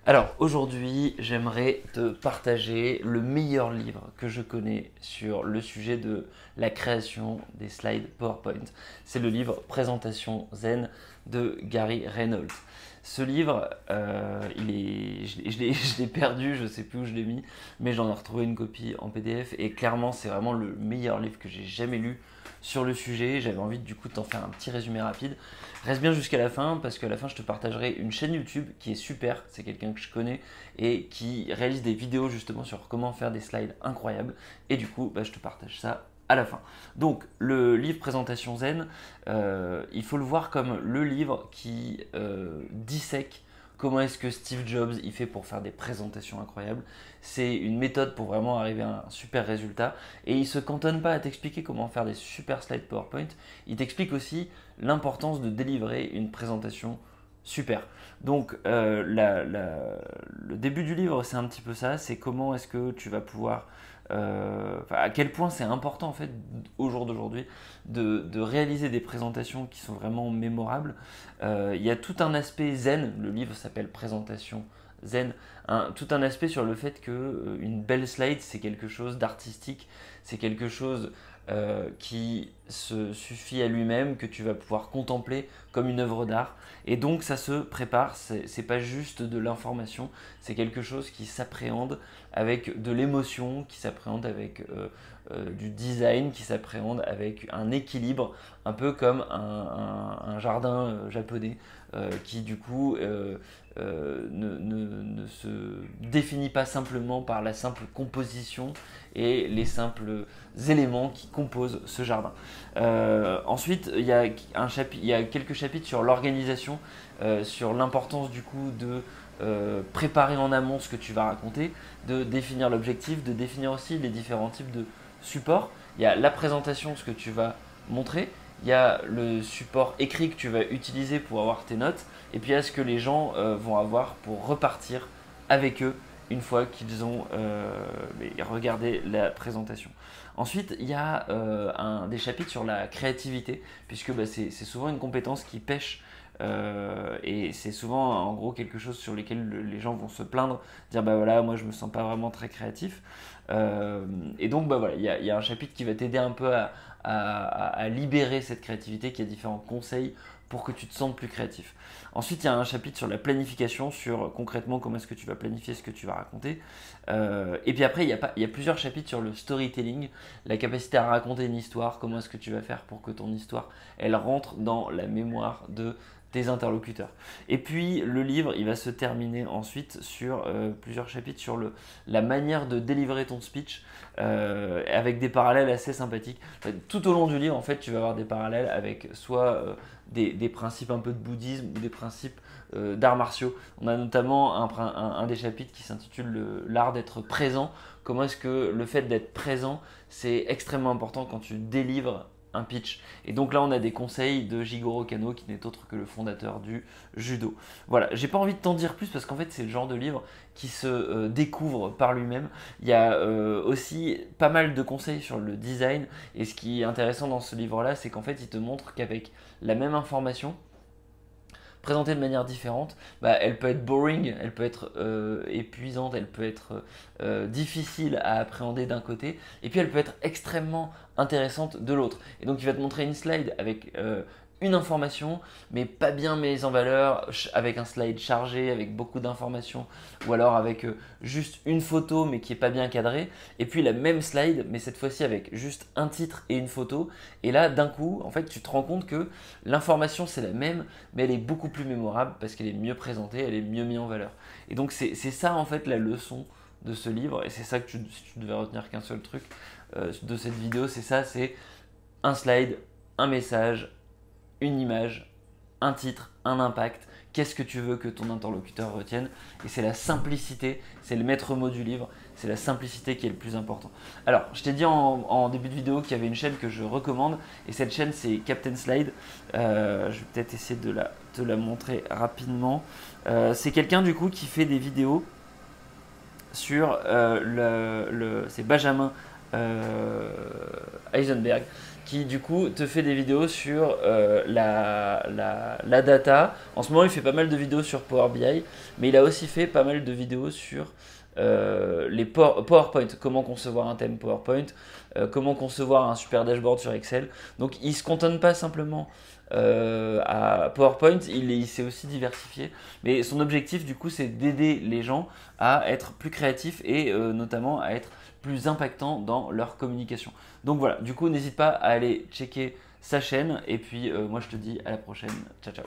Alors aujourd'hui, j'aimerais te partager le meilleur livre que je connais sur le sujet de la création des slides PowerPoint. C'est le livre Présentation Zen de Gary Reynolds. Ce livre, je l'ai perdu, je ne sais plus où je l'ai mis, mais j'en ai retrouvé une copie en PDF et clairement c'est vraiment le meilleur livre que j'ai jamais lu sur le sujet. J'avais envie du coup de t'en faire un petit résumé rapide. Reste bien jusqu'à la fin parce qu'à la fin je te partagerai une chaîne YouTube qui est super, c'est quelqu'un que je connais et qui réalise des vidéos justement sur comment faire des slides incroyables et du coup je te partage ça à la fin. Donc le livre Présentation Zen, il faut le voir comme le livre qui dissèque comment est-ce que Steve Jobs il fait pour faire des présentations incroyables. C'est une méthode pour vraiment arriver à un super résultat et il se cantonne pas à t'expliquer comment faire des super slides PowerPoint, il t'explique aussi l'importance de délivrer une présentation super. Donc le début du livre c'est un petit peu ça, c'est comment est-ce que tu vas pouvoir à quel point c'est important en fait au jour d'aujourd'hui de réaliser des présentations qui sont vraiment mémorables. Il y a tout un aspect zen, le livre s'appelle Présentation Zen, tout un aspect sur le fait que une belle slide c'est quelque chose d'artistique, c'est quelque chose qui se suffit à lui-même, que tu vas pouvoir contempler comme une œuvre d'art. Et donc ça se prépare, c'est pas juste de l'information, c'est quelque chose qui s'appréhende avec de l'émotion, qui s'appréhende avec du design, qui s'appréhende avec un équilibre, un peu comme un jardin japonais qui du coup ne se définit pas simplement par la simple composition et les simples éléments qui composent ce jardin. Ensuite, il y a quelques chapitres sur l'organisation, sur l'importance du coup de préparer en amont ce que tu vas raconter, de définir l'objectif, de définir aussi les différents types de supports. Il y a la présentation, ce que tu vas montrer, il y a le support écrit que tu vas utiliser pour avoir tes notes, et puis il y a ce que les gens vont avoir pour repartir avec eux une fois qu'ils ont regardé la présentation. Ensuite, il y a des chapitres sur la créativité, puisque c'est souvent une compétence qui pêche et c'est souvent en gros quelque chose sur lequel les gens vont se plaindre, dire bah voilà, moi je me sens pas vraiment très créatif. Et donc voilà, il y a un chapitre qui va t'aider un peu à libérer cette créativité, qui a différents conseils pour que tu te sentes plus créatif. Ensuite, il y a un chapitre sur la planification, sur concrètement comment est-ce que tu vas planifier ce que tu vas raconter. Et puis après, il y a plusieurs chapitres sur le storytelling, la capacité à raconter une histoire, comment est-ce que tu vas faire pour que ton histoire, elle rentre dans la mémoire de tes interlocuteurs. Et puis le livre, il va se terminer ensuite sur plusieurs chapitres sur la manière de délivrer ton speech avec des parallèles assez sympathiques. Tout au long du livre, en fait, tu vas avoir des parallèles avec soit des principes un peu de bouddhisme ou des principes d'arts martiaux. On a notamment un des chapitres qui s'intitule l'art d'être présent. Comment est-ce que le fait d'être présent, c'est extrêmement important quand tu délivres un pitch. Et donc là, on a des conseils de Jigoro Kano, qui n'est autre que le fondateur du judo. Voilà, j'ai pas envie de t'en dire plus parce qu'en fait, c'est le genre de livre qui se découvre par lui-même. Il y a aussi pas mal de conseils sur le design. Et ce qui est intéressant dans ce livre-là, c'est qu'en fait, il te montre qu'avec la même information, présentée de manière différente, elle peut être boring, elle peut être épuisante, elle peut être difficile à appréhender d'un côté, et puis elle peut être extrêmement intéressante de l'autre. Et donc il va te montrer une slide avec une information, mais pas bien mise en valeur, avec un slide chargé, avec beaucoup d'informations, ou alors avec juste une photo, mais qui est pas bien cadrée, et puis la même slide, mais cette fois-ci avec juste un titre et une photo, et là d'un coup, en fait, tu te rends compte que l'information c'est la même, mais elle est beaucoup plus mémorable parce qu'elle est mieux présentée, elle est mieux mise en valeur. Et donc c'est ça en fait la leçon de ce livre, et c'est ça que si tu devais retenir qu'un seul truc de cette vidéo, c'est ça, c'est un slide, un message, une image, un titre, un impact. Qu'est-ce que tu veux que ton interlocuteur retienne? Et c'est la simplicité, c'est le maître mot du livre, c'est la simplicité qui est le plus important. Alors, je t'ai dit en début de vidéo qu'il y avait une chaîne que je recommande, et cette chaîne c'est Captain Slide. Je vais peut-être essayer de te la montrer rapidement. C'est quelqu'un du coup qui fait des vidéos sur c'est Benjamin Eisenberg qui du coup te fait des vidéos sur la data. En ce moment, il fait pas mal de vidéos sur Power BI, mais il a aussi fait pas mal de vidéos sur les PowerPoint, comment concevoir un thème PowerPoint, comment concevoir un super dashboard sur Excel. Donc il ne se cantonne pas simplement à PowerPoint, il s'est aussi diversifié. Mais son objectif du coup c'est d'aider les gens à être plus créatifs et notamment à être plus impactants dans leur communication. Donc voilà, du coup n'hésite pas à aller checker sa chaîne et puis moi je te dis à la prochaine, ciao ciao.